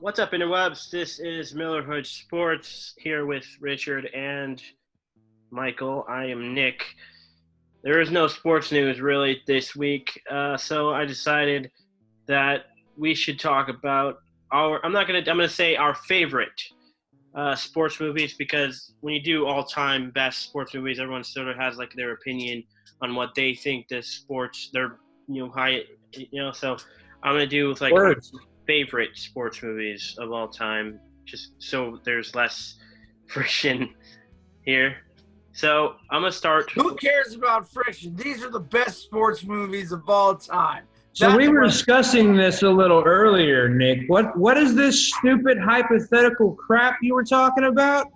What's up, interwebs? This is Millerhood Sports here with Richard and Michael. I am Nick. There is no sports news really this week, so I decided that we should talk about I'm gonna say our favorite sports movies, because when you do all-time best sports movies, everyone sort of has like their opinion on what they think the sports their high So I'm gonna do with like Words. favorite sports movies of all time, just so there's less friction here. So I'm gonna start. Who cares about friction? These are the best sports movies of all time. So we were discussing this a little earlier, Nick. What is this stupid hypothetical crap you were talking about?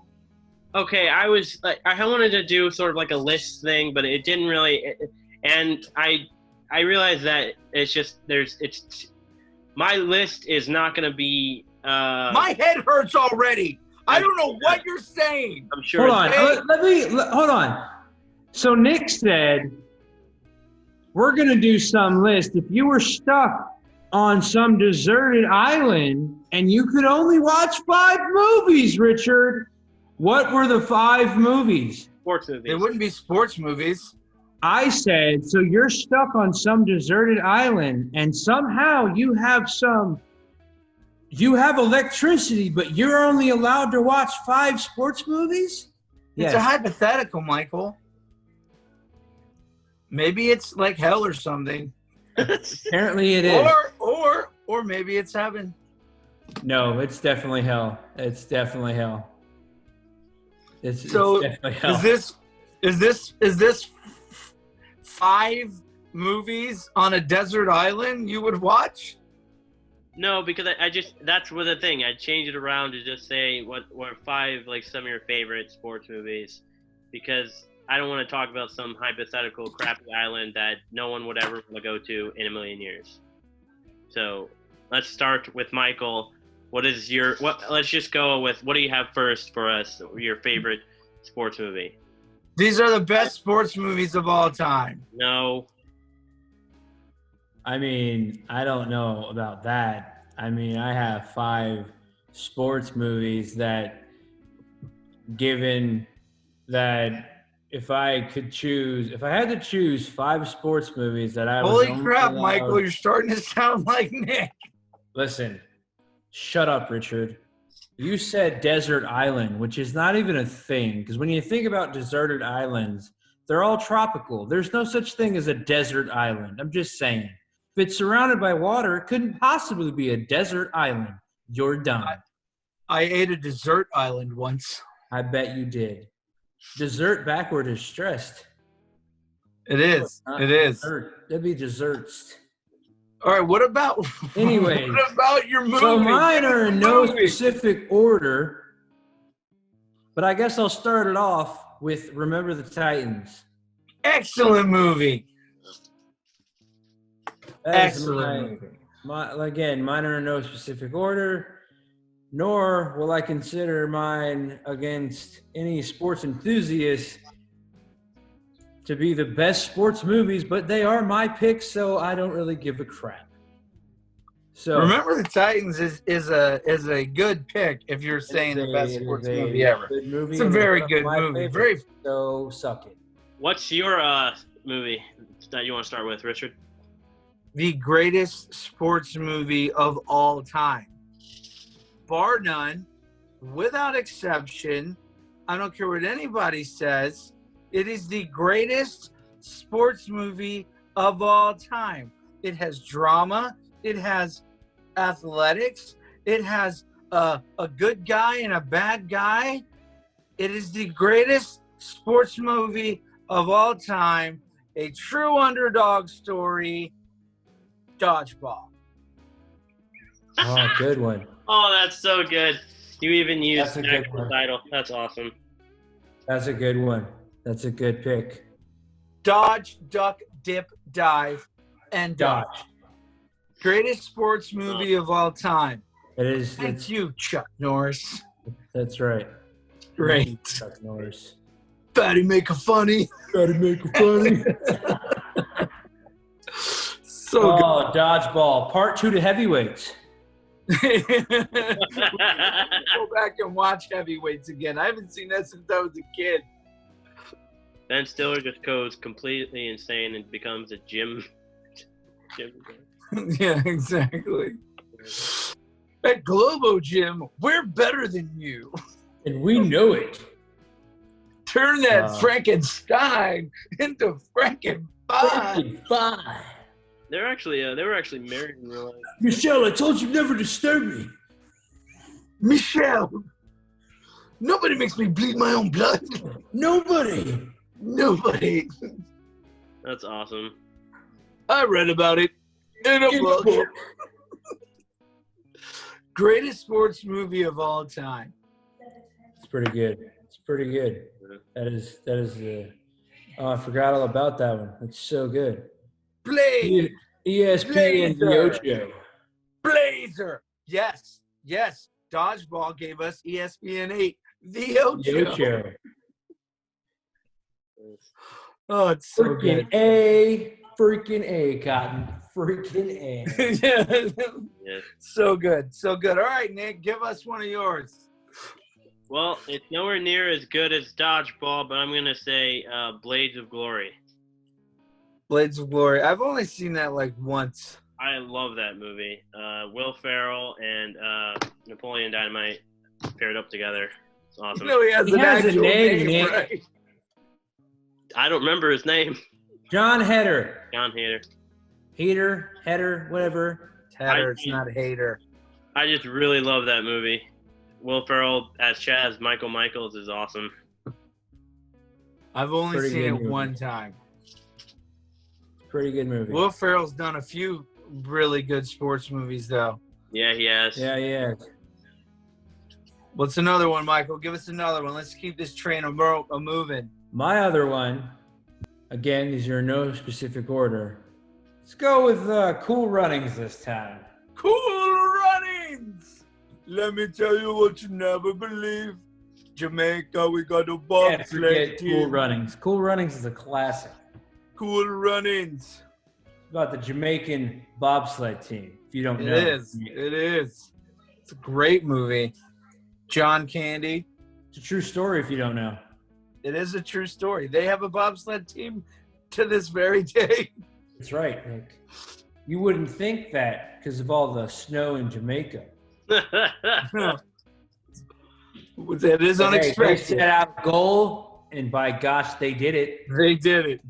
Okay, I wanted to do sort of like a list thing, but it didn't really. And I realized that my list is not going to be. My head hurts already. I don't know what you're saying. I'm sure. Hold on. Hold on. So Nick said, we're going to do some list. If you were stuck on some deserted island and you could only watch 5 movies, Richard, what were the 5 movies? Sports movies. They wouldn't be sports movies. I said, so you're stuck on some deserted island and somehow you have electricity, but you're only allowed to watch 5 sports movies? It's a hypothetical, Michael. Maybe it's like hell or something. Apparently it is. Or maybe it's heaven. No, it's definitely hell. It's definitely hell. It's definitely hell. Is this 5 movies on a desert island you would watch? No, because that's what the thing. I changed it around to just say what 5 like some of your favorite sports movies, because I don't want to talk about some hypothetical crappy island that no one would ever want to go to in a million years. So let's start with Michael. Let's just go with, what do you have first for us? Your favorite sports movie? These are the best sports movies of all time. No. I mean, I don't know about that. I mean, I have 5 sports movies that, given that if I had to choose 5 sports movies that I was Holy crap, Michael, you're starting to sound like Nick. Listen, shut up, Richard. You said desert island, which is not even a thing, because when you think about deserted islands, they're all tropical. There's no such thing as a desert island. I'm just saying. If it's surrounded by water, it couldn't possibly be a desert island. You're dumb. I ate a dessert island once. I bet you did. Dessert backward is stressed. It is. It is. Dessert. That'd be desserts. All right, what about anyway? What about your movie? So mine are in no specific order, but I guess I'll start it off with Remember the Titans. Excellent movie. Excellent movie. Mine are in no specific order, nor will I consider mine against any sports enthusiast to be the best sports movies, but they are my picks, so I don't really give a crap. So Remember the Titans is a good pick if you're saying the best sports movie ever. It's a very good movie. So suck it. What's your movie that you want to start with, Richard? The greatest sports movie of all time. Bar none, without exception, I don't care what anybody says, it is the greatest sports movie of all time. It has drama. It has athletics. It has a good guy and a bad guy. It is the greatest sports movie of all time. A true underdog story. Dodgeball. Oh, good one. Oh, that's so good. You even used That's the a good actual one. title. That's awesome. That's a good one. That's a good pick. Dodge, duck, dip, dive, and dodge. Dodge. Greatest sports movie of all time. It is. Thank you, Chuck Norris. That's right. Great. Chuck Norris. Fatty make a funny. Gotta make it funny. So good. Oh, dodgeball. Part 2 to heavyweights. We can go back and watch Heavyweights again. I haven't seen that since I was a kid. Ben Stiller just goes completely insane and becomes a gym. Yeah, exactly. At Globo Gym, we're better than you. And we know it. Turn that Frankenstein into Frankenfine. They were actually married in real life. Michelle, I told you never disturb me. Michelle, nobody makes me bleed my own blood. Nobody. That's awesome. I read about it in a book. Greatest sports movie of all time. It's pretty good. That is oh, I forgot all about that one. It's so good. ESPN The Ocho. Blazer. Yes. Dodgeball gave us ESPN 8. The Ocho. Oh, it's so freaking good. Freaking A, Cotton. Freaking A. Yeah. So good. All right, Nick, give us one of yours. Well, it's nowhere near as good as Dodgeball, but I'm going to say Blades of Glory. Blades of Glory. I've only seen that like once. I love that movie. Will Ferrell and Napoleon Dynamite paired up together. It's awesome. He has a name, Nick. right? I don't remember his name. John Heder. John Hader. Header, whatever. Hatter, it's not Hater. I just really love that movie. Will Ferrell as Chaz Michaels is awesome. I've only seen it one time. Pretty good movie. Will Ferrell's done a few really good sports movies, though. Yeah, he has. Yeah. What's another one, Michael? Give us another one. Let's keep this train a moving. My other one, again, these are in no specific order. Let's go with Cool Runnings this time. Cool Runnings! Let me tell you what you never believe. Jamaica, we got a bobsled team. Cool Runnings. Cool Runnings is a classic. Cool Runnings. About the Jamaican bobsled team, if you don't know. It is. It's a great movie. John Candy. It's a true story if you don't know. It is a true story. They have a bobsled team to this very day. That's right, Nick. You wouldn't think that because of all the snow in Jamaica. That is unexpected. They set out a goal, and by gosh, they did it. They did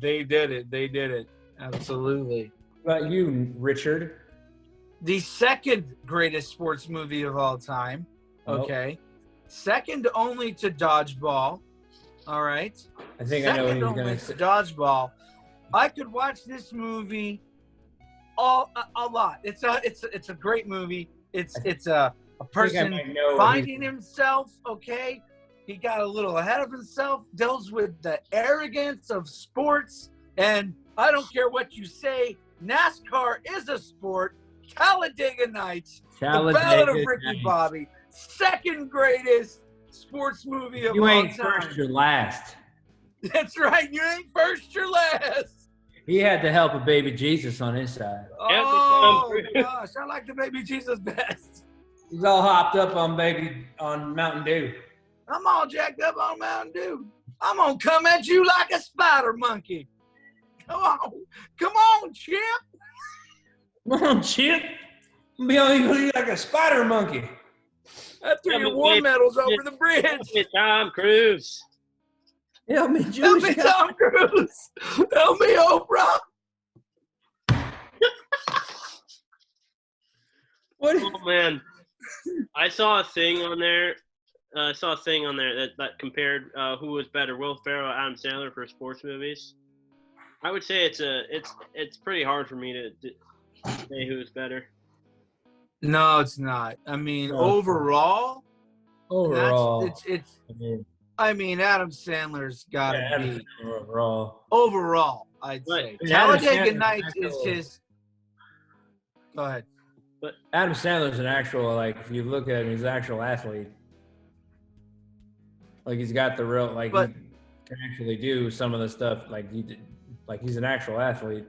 it. Absolutely. What about you, Richard? The second greatest sports movie of all time. Okay. Second only to Dodgeball. All right. I think I know what he's going to say. Dodgeball. I could watch this movie a lot. It's a great movie. It's a person finding himself. Okay, he got a little ahead of himself. Deals with the arrogance of sports, and I don't care what you say. NASCAR is a sport. Talladega Nights. The Ballad of Ricky Bobby. Second greatest sports movie of all time. You ain't first, you're last. That's right. You ain't first, you're last. He had the help of baby Jesus on his side. Oh, gosh. I like the baby Jesus best. He's all hopped up on Mountain Dew. I'm all jacked up on Mountain Dew. I'm going to come at you like a spider monkey. Come on, Chip. Come on, Chip. I'm be on you like a spider monkey. I threw your war medals over the bridge. Tom Cruise. Help me, Help me, Tom Cruise. Help me, Oprah. What? Oh man, I saw a thing on there. That compared who was better, Will Ferrell or Adam Sandler for sports movies. I would say it's pretty hard for me to say who's better. No, it's not. I mean, overall, I mean, Adam Sandler's got to be overall. I'd say Talladega Nights is his. Go ahead. But Adam Sandler's an actual, like, if you look at him, he's an actual athlete. Like, he's got the real, like, he can actually do some of the stuff, like he did, like he's an actual athlete.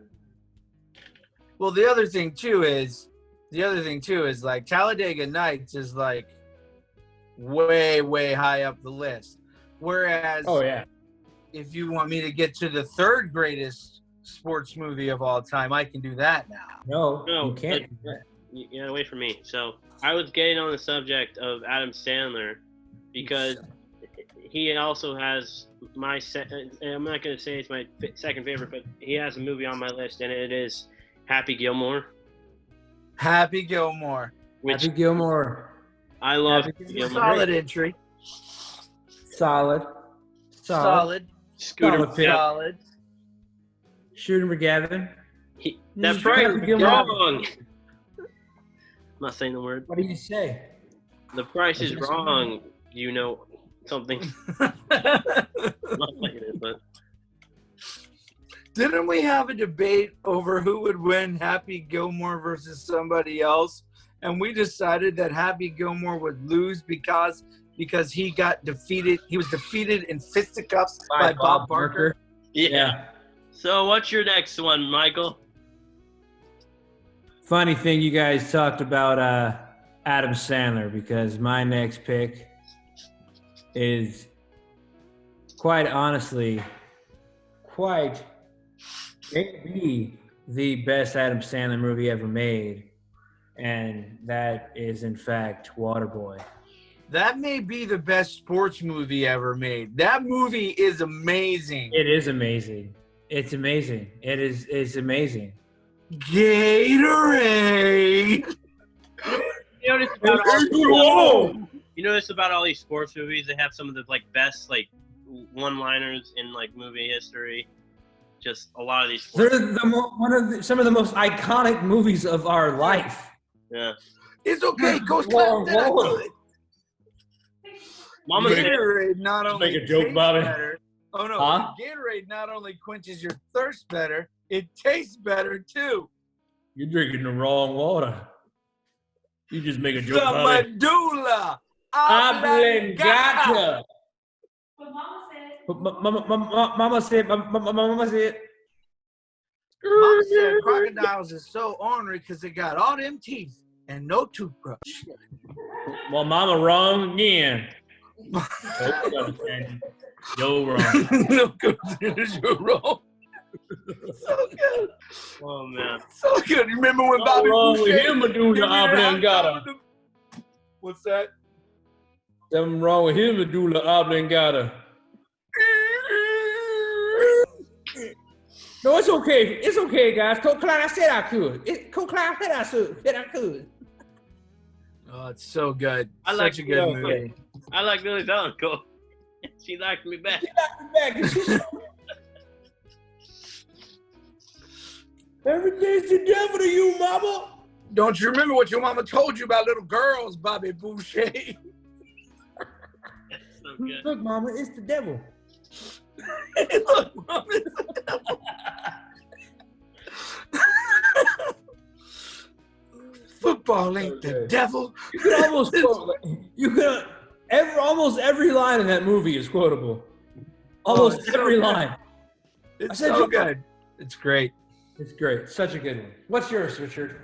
Well, the other thing too is the other thing too is like Talladega Nights is like way, way high up the list. Whereas, Oh yeah. if you want me to get to the third greatest sports movie of all time, I can do that now. No, No, you can't. You gotta wait for me. So I was getting on the subject of Adam Sandler because he also has my I'm not gonna say it's my second favorite, but he has a movie on my list, and it is Happy Gilmore. Happy Gilmore. Which Happy Gilmore. I love. Happy Gilmore. Solid entry. Solid. Solid. Scooter Solid pick. Solid. Shooter McGavin. That Happy price is Gilmore. wrong. I'm not saying the word. What do you say? The price is wrong. You know something. Not like it is, but Didn't we have a debate over who would win Happy Gilmore versus somebody else? And we decided that Happy Gilmore would lose because he got defeated. He was defeated in fisticuffs by Bob Barker. yeah. So what's your next one, Michael? Funny thing you guys talked about Adam Sandler, because my next pick is quite honestly maybe the best Adam Sandler movie ever made, and that is in fact Waterboy. That may be the best sports movie ever made. That movie is amazing. It is amazing. It's amazing. It's amazing. Gatorade. You notice about all these sports movies, they have some of the like best like one-liners in like movie history. Just a lot of these. They're some of the most iconic movies of our life. Yeah. It's okay. Go slap that good. Mama said, Gatorade not only make a joke, tastes Bobby. better. Oh no! Huh? Gatorade not only quenches your thirst better, it tastes better too. You're drinking the wrong water. You just make a The joke about it. medulla Oblongata. What Mama said. Mama said. Mama said crocodiles is so ornery because they got all them teeth and no toothbrush. Well, Mama wrong again. You're wrong. No good. You're wrong. So good. "Oh man, So good. You remember when Bobby wrong Boucher? with him, medulla oblongata. What's that? Something wrong with him, medulla oblongata. No, it's okay. It's okay, guys. Coach Klein, I said I could. Coach Klein said I could. Oh, it's so good. I Such like a good it. movie. I like Lily's uncle. She liked me back." Every day's the devil to you, mama. Don't you remember what your mama told you about little girls, Bobby Boucher? So good. Look, mama, it's the devil. Look, Mama, football ain't the devil. You could almost quote. Almost every line in that movie is quotable. Almost it's so every good. line. It's said so you- good. It's great. It's great. Such a good one. What's yours, Richard?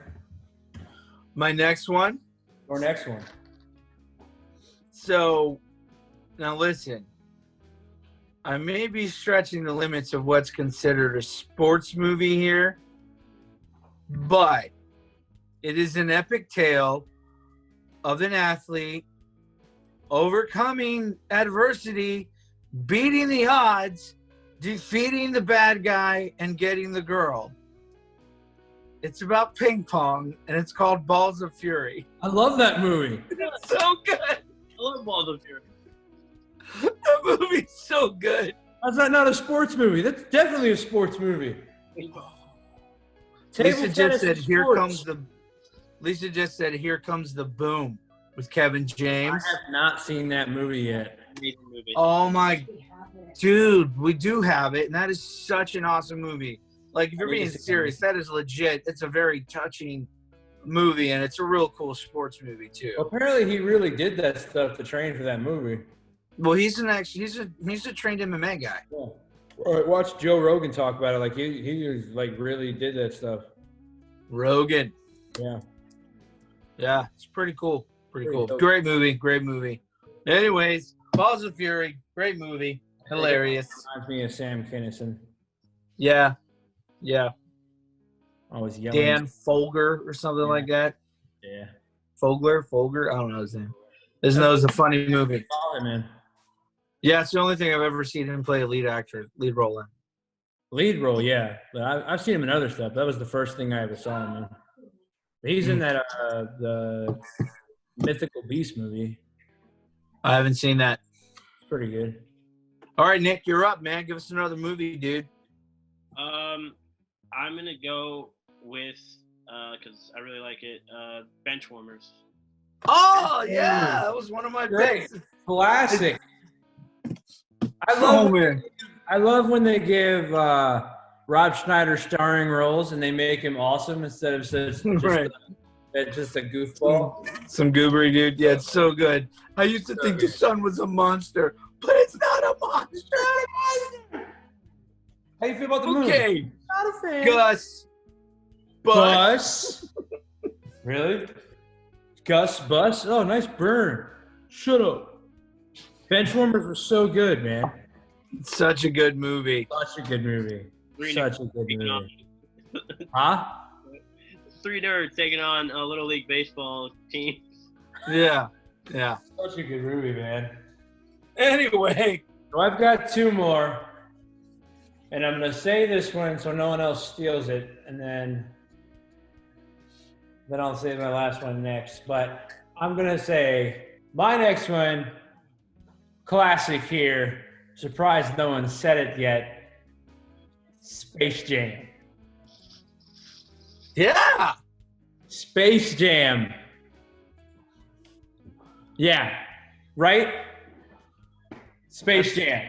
My next one. Or next one? So, now listen. I may be stretching the limits of what's considered a sports movie here, but it is an epic tale of an athlete overcoming adversity, beating the odds, defeating the bad guy, and getting the girl. It's about ping pong, and it's called Balls of Fury. I love that movie. It's so good. I love Balls of Fury. That movie's so good. How's that not a sports movie? That's definitely a sports movie. Lisa just tennis said, is "Here sports." comes the." Lisa just said, "Here comes the boom" with Kevin I James. have not seen that movie yet. Amazing movie. Oh my, dude, we do have it, and that is such an awesome movie. Like, if you're I need to being see that serious, that is legit. It's a very touching movie, and it's a real cool sports movie too. Apparently, he really did that stuff to train for that movie. Well, he's a trained MMA guy. Yeah. I watched Joe Rogan talk about it. Like he was like really did that stuff. Rogan. Yeah. Yeah, it's pretty cool. Pretty cool. dope. Great movie. Great movie. Anyways, Balls of Fury. Great movie. Hilarious. Reminds me of Sam Kinison. Yeah. Yeah. Always yelling. Dan Folger or something like that. Yeah. Folger. I don't know his name. His nose is a funny movie. Oh, man. Yeah, it's the only thing I've ever seen him play a lead role in. Lead role, yeah. But I've seen him in other stuff. That was the first thing I ever saw him in. He's in that the Mythical Beast movie. I haven't seen that. It's pretty good. All right, Nick, you're up, man. Give us another movie, dude. I'm gonna go with because I really like it. Benchwarmers. Oh yeah, that was one of my Great. picks. Classic. Man. I love when they give Rob Schneider starring roles and they make him awesome instead of just a goofball. Some goobery dude. Yeah, it's so good. I used to think the sun was a monster, but it's not a monster. How you feel about the movie? Okay, Not a fan. Gus. Bus. Really? Gus Bus? Oh, nice burn. Shut up. Benchwarmers were so good, man. Such a good movie. Such a good movie. Three Such a nerds good taking movie. on- Huh? Three nerds taking on a little league baseball team. Yeah, yeah. Such a good movie, man. Anyway, So I've got two more. And I'm going to say this one so no one else steals it. And then I'll say my last one next. But I'm going to say my next one, classic here. Surprised no one said it yet. Space Jam. yeah. Space Jam. Yeah. Right? Space Jam.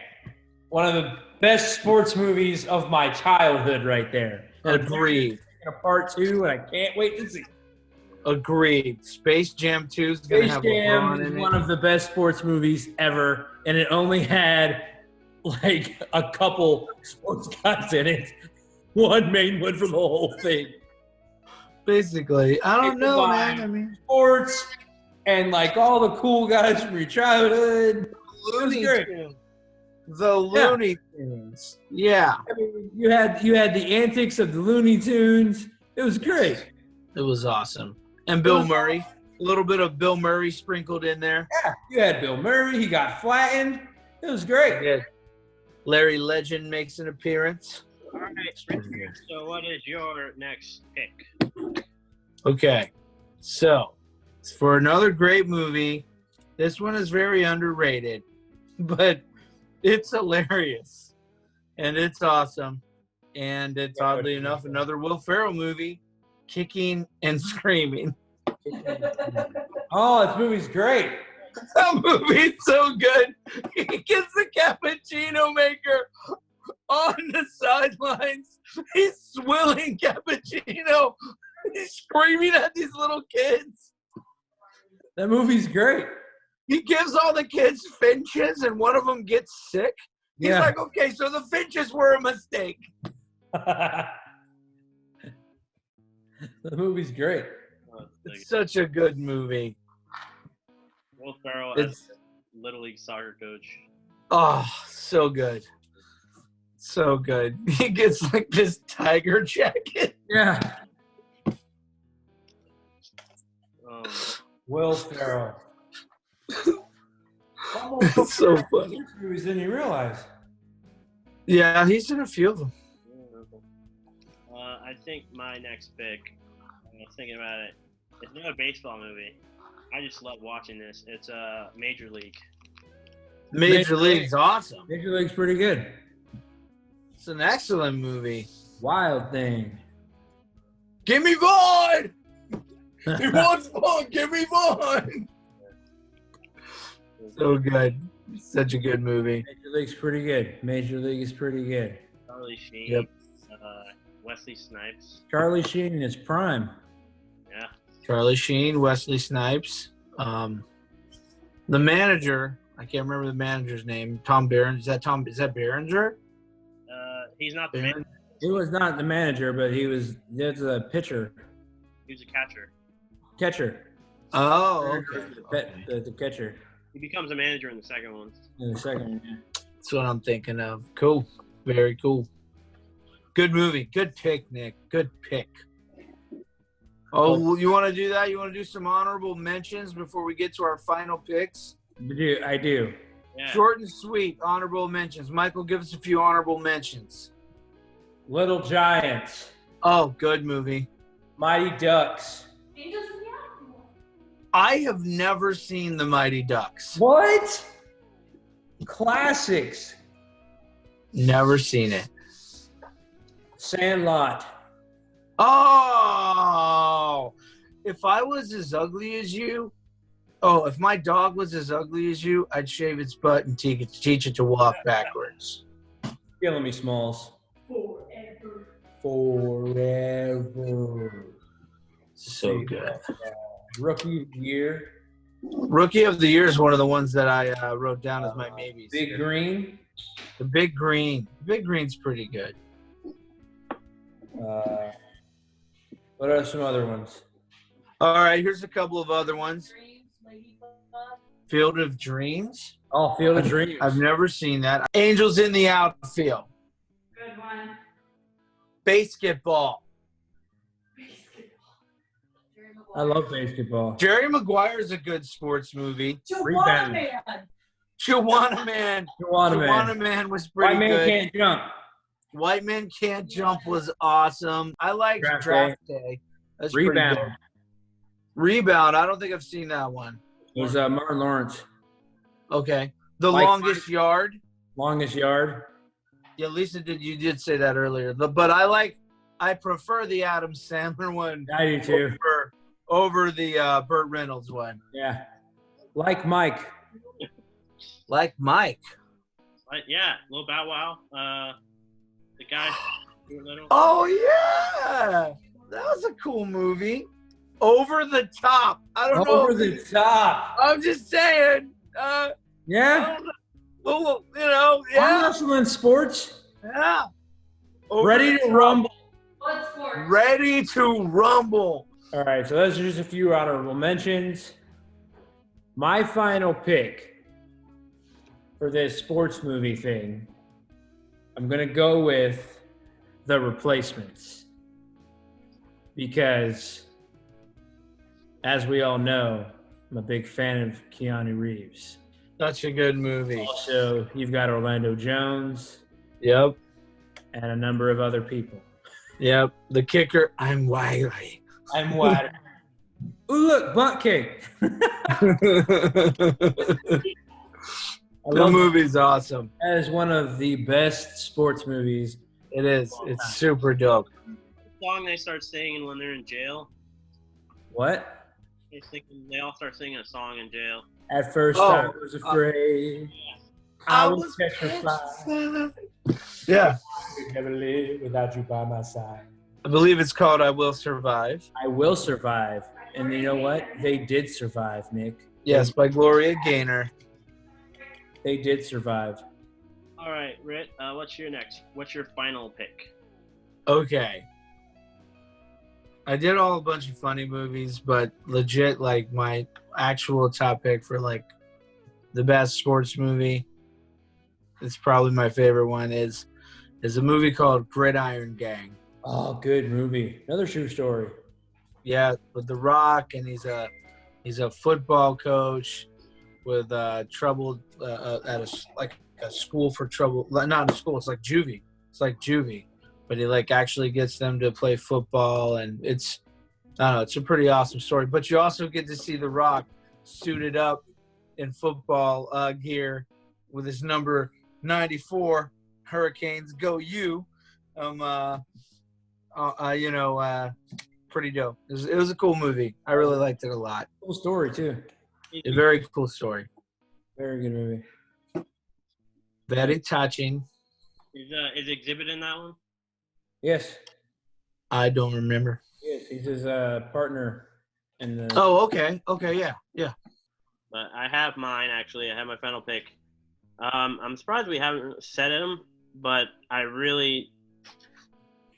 One of the best sports movies of my childhood right there. Agreed. A part two, and I can't wait to see. Agreed. Space Jam 2 is going to Space have Jam LeBron is in it. one of the best sports movies ever, and it only had like a couple sports guys in it. One main one for the whole thing. Basically, I don't know, man. I mean, Sports and like all the cool guys from your childhood. Looney great. Tunes. The Looney Tunes. Yeah. I mean, you had the antics of the Looney Tunes. It was great. It was awesome. And Bill Murray. A little bit of Bill Murray sprinkled in there. Yeah, you had Bill Murray. He got flattened. It was great. Yeah. Larry Legend makes an appearance. All right, Richard, so what is your next pick? Okay. So, for another great movie, this one is very underrated, but it's hilarious. And it's awesome. And it's oddly enough another Will Ferrell movie, Kicking and Screaming. Oh, this movie's great. That movie's so good. He gets the cappuccino maker on the sidelines. He's swilling cappuccino. He's screaming at these little kids. That movie's great. He gives all the kids finches, and one of them gets sick. He's Yeah. like, okay, so the finches were a mistake. The movie's great. It's such a good movie. Will Ferrell It's- as Little League soccer coach. Oh, so good. So good. He gets like this tiger jacket. Yeah. Um, Will Ferrell. It's so funny. Movies than you realize. Yeah, he's in a few of them. I think my next pick, I was thinking about it, it's not a baseball movie. I just love watching this. It's Major League. Major League's awesome. Major League's pretty good. It's an excellent movie. Wild Thing. Give me Vaughn! He wants Vaughn! Give me Vaughn! So good. Such a good movie. Major League's pretty good. Major League is pretty good. Charlie Sheen. Yep. Wesley Snipes. Charlie Sheen in his prime. Yeah. Charlie Sheen, Wesley Snipes. The manager, I can't remember the manager's name. Tom Berenger. Is that Berenger? He's not the man. He was not the manager, but he was a pitcher. He was a catcher. Catcher. Oh, okay. The catcher He becomes a manager in the second one. in the second one. Yeah. That's what I'm thinking of. Cool. Very cool. Good movie. Good pick, Nick. Good pick. Oh, you want to do that? You want to do some honorable mentions before we get to our final picks? I do. Yeah. Short and sweet, honorable mentions. Michael, give us a few honorable mentions. Little Giants, Oh, good movie. Mighty Ducks. Angels in the Outfield. I have never seen The Mighty Ducks. What? Classics. Never seen it. Sandlot. Oh, if I was as ugly as you, if my dog was as ugly as you, I'd shave its butt and teach it to walk backwards. Killing me, Smalls. Forever. So good. Rookie of the Year. Rookie of the Year is one of the ones that I wrote down as my maybes. Big Green. The Big Green. Big Green's pretty good. What are some other ones? All right, here's a couple of other ones. Field of Dreams. Oh, Field of Dreams. I've never seen that. Angels in the Outfield. Good one. Basketball. I love basketball. Jerry Maguire is a good sports movie. Rebound. Juwanna Man. Juwanna Man was pretty White Man good. Can't Jump. White Man Can't Jump was awesome. I liked Draft Day. That's Rebound. pretty good. Rebound. I don't think I've seen that one. It was Martin Lawrence. Okay. The Mike Longest Yard. Longest Yard. Yeah, Lisa you did say that earlier. But I prefer the Adam Sandler one I do too. over the Burt Reynolds one. Yeah. Like Mike. Like Mike. Yeah, Lil Bow Wow. The guy. Oh yeah, that was a cool movie. Over the Top. I don't know. Over the Top. I'm just saying. Yeah. Well, Arm yeah. wrestling sports. Yeah. Ready to rumble. What sport? Ready to rumble. All right, so those are just a few honorable mentions. My final pick for this sports movie thing, I'm going to go with The Replacements. Because, as we all know, I'm a big fan of Keanu Reeves. Such a good movie. Also, you've got Orlando Jones. Yep. And a number of other people. Yep. The kicker, I'm Wiley. I'm wider. Ooh, look, bunt cake. The movie's awesome. That is one of the best sports movies. It is. It's super dope. The song they start singing when they're in jail. What? They all start singing a song in jail. At first, I was afraid. I was petrified. Yeah. Could never live without you by my side. I believe it's called I Will Survive. I Will Survive. And you know what? They did survive, Nick. Yes, by Gloria Gaynor. They did survive. All right, Rit, what's your final pick? Okay. I did a bunch of funny movies, but legit, my actual top pick for, the best sports movie, it's probably my favorite one, is a movie called Gridiron Gang. Oh, good movie. Another true story. Yeah, with The Rock, and he's a football coach with trouble at a school for trouble. Not a school. It's like juvie. But he actually gets them to play football, and it's a pretty awesome story. But you also get to see The Rock suited up in football gear with his number 94. Hurricanes go you. Pretty dope. It was a cool movie. I really liked it a lot. Cool story too. A very cool story. Very good movie. Very touching. Is Exhibit in that one? Yes. I don't remember. Yes, he's his partner in the. Oh, okay. Okay, yeah. But I have mine, actually. I have my final pick. I'm surprised we haven't said him, but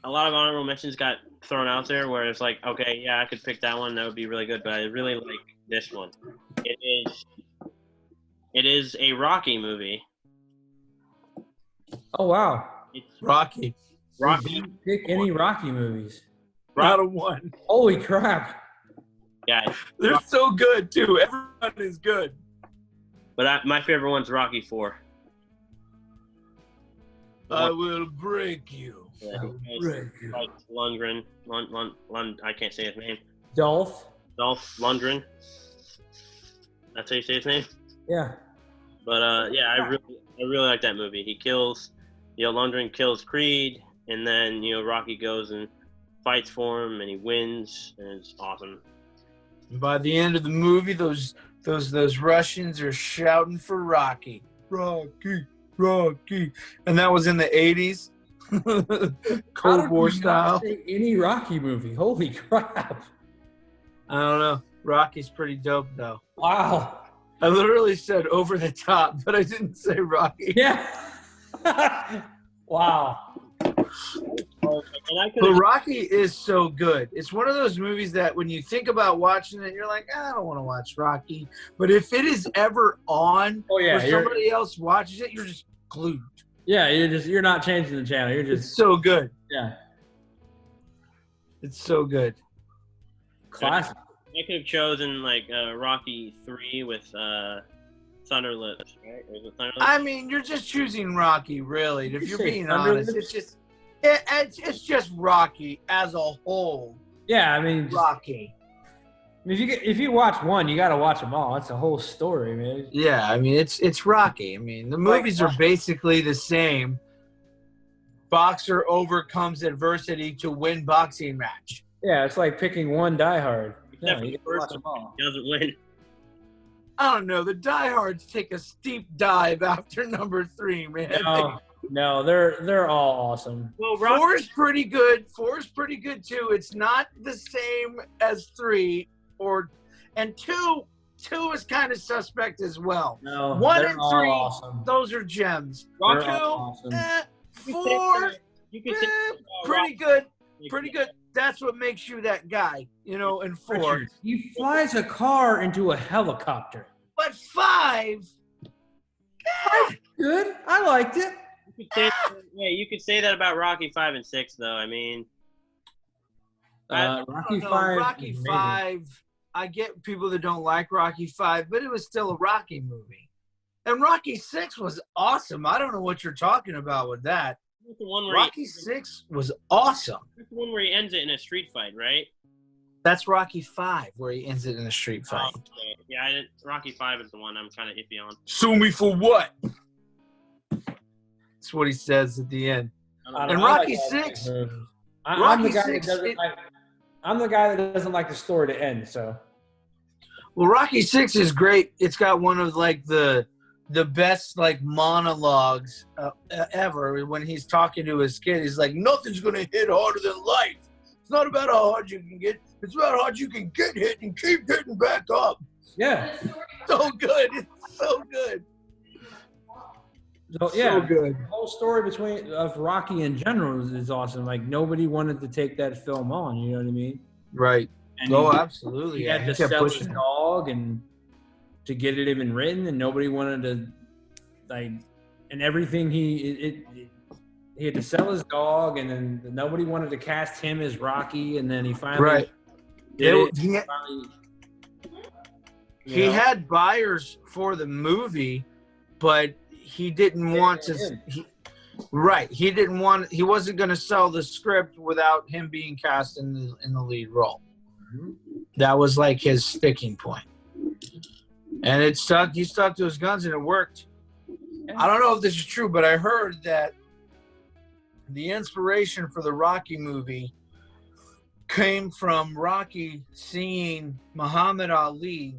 a lot of honorable mentions got thrown out there where it's okay, yeah, I could pick that one. That would be really good. But I really like this one. It is a Rocky movie. Oh wow. It's Rocky. Rocky. Didn't pick any Rocky movies. Not a one. Holy crap. Yeah, They're so good too. Everyone is good. but my favorite one's Rocky 4. I will break you. Yeah, Break you. like Lundgren. I can't say his name. Dolph? Dolph Lundgren. That's how you say his name. Yeah. But yeah, I really like that movie. He kills, Lundgren kills Creed, and then Rocky goes and fights for him, and he wins, and it's awesome. And by the end of the movie, those Russians are shouting for Rocky. Rocky, Rocky. And that was in the 80s. Cold War style. Say any Rocky movie. Holy crap. I don't know. Rocky's pretty dope though. Wow. I literally said over the top, but I didn't say Rocky. Yeah. Wow. But Rocky is so good. It's one of those movies that when you think about watching it, you're like, I don't want to watch Rocky. But if it is ever on or somebody else watches it, you're just glued. Yeah, you're not changing the channel. You're just It's so good. yeah. It's so good. Classic. I could have chosen like Rocky 3 with Thunder Lips, right? Or is it Thunder Lips? I mean, you're just choosing Rocky, really. If you're say being Thunder honest, Lips? it's just Rocky as a whole. Yeah, I mean, Rocky. if you watch one, you got to watch them all. That's the whole story, man. Yeah, I mean, it's Rocky. I mean, the movies are basically the same. Boxer overcomes adversity to win boxing match. Yeah, it's like picking one Die Hard. Except No, for you the got to first watch them all. He doesn't win. I don't know. The diehards take a steep dive after number 3, man. No, they're all awesome. Well, 4 is pretty good. 4 is pretty good too. It's not the same as 3 and 2 is kind of suspect as well. No, 1 they're and all 3, awesome. those are gems. They're 2, all awesome. 4, You could say pretty good. Pretty good. That's what makes you that guy, and 4. Richard, he flies a car into a helicopter. But 5, Good. I liked it. You could say that about Rocky 5 and 6, though. I mean, Rocky 5. Rocky 5, I get people that don't like Rocky 5, but it was still a Rocky movie. And Rocky 6 was awesome. I don't know what you're talking about with that. that's the one where Rocky 6 was awesome. that's the one where he ends it in a street fight, right? That's Rocky 5, where he ends it in a street fight. Oh, okay. Yeah, Rocky 5 is the one I'm kind of iffy on. Sue me for what? That's what he says at the end. And Rocky 6, I'm the guy that doesn't like. I'm the guy that doesn't like the story to end. So, well, Rocky 6 is great. It's got one of like the best like monologues ever. When he's talking to his kid, he's like, "Nothing's gonna hit harder than life. It's not about how hard you can get. It's about how hard you can get hit and keep hitting back up." yeah. So good. It's so good. So, yeah. So good. The whole story of Rocky in general is awesome. Like nobody wanted to take that film on. You know what I mean? Right. And Absolutely. He Yeah. had to kept sell his pushing it. dog and to get it even written, and nobody wanted to and everything he had to sell his dog, and then nobody wanted to cast him as Rocky, and then he finally did it. He had buyers for the movie, but he didn't want to. He wasn't going to sell the script without him being cast in the lead role. Mm-hmm. That was like his sticking point. And it stuck. He stuck to his guns, and it worked. I don't know if this is true, but I heard that the inspiration for the Rocky movie came from Rocky seeing Muhammad Ali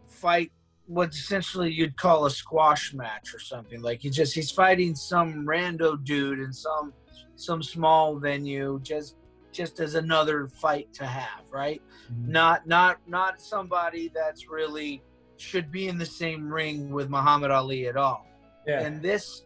fight what essentially you'd call a squash match or something. Like he's fighting some rando dude in some small venue just as another fight to have, right? Mm-hmm. Not somebody that's really should be in the same ring with Muhammad Ali at all. Yeah. And this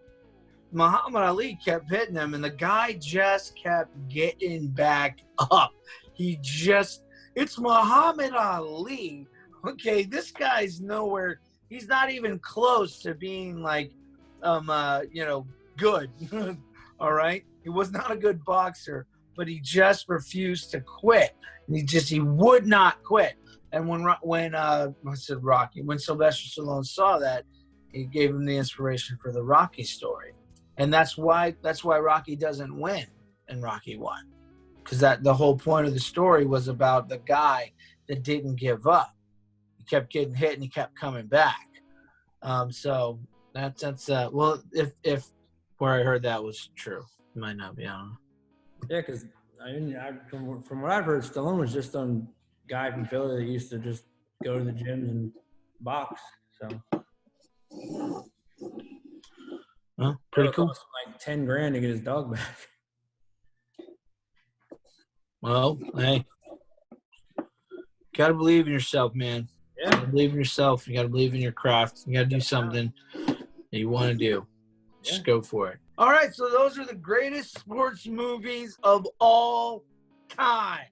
Muhammad Ali kept hitting him, and the guy just kept getting back up. It's Muhammad Ali. Okay, this guy's nowhere. He's not even close to being like, good. All right. He was not a good boxer, but he just refused to quit. And he would not quit. And when Rocky, when Sylvester Stallone saw that, he gave him the inspiration for the Rocky story. And that's why Rocky doesn't win in Rocky 1. Because the whole point of the story was about the guy that didn't give up. He kept getting hit and he kept coming back. So that's if where I heard that was true, it might not be. I don't know. Yeah, because from what I've heard, Stallone was just some guy from Philly that used to just go to the gyms and box. So, well, pretty cool. Cost him like $10,000 to get his dog back. Well, hey, gotta believe in yourself, man. Yeah. You gotta believe in yourself. You gotta believe in your craft. You gotta do something that you want to do. Just go for it. All right, so those are the greatest sports movies of all time.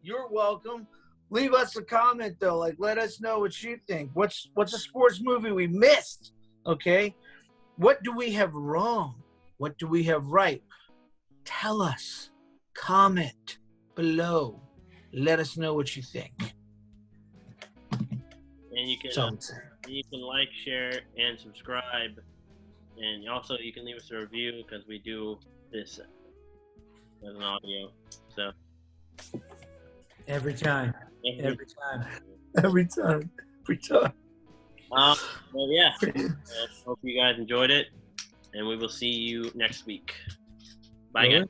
You're welcome. Leave us a comment though. Like, let us know what you think. What's a sports movie we missed? Okay, what do we have wrong? What do we have right? Tell us. Comment below. Let us know what you think. And you can like, share, and subscribe. And also you can leave us a review because we do this as an audio. So Every time. Well, yeah. Hope you guys enjoyed it, and we will see you next week. Bye, guys.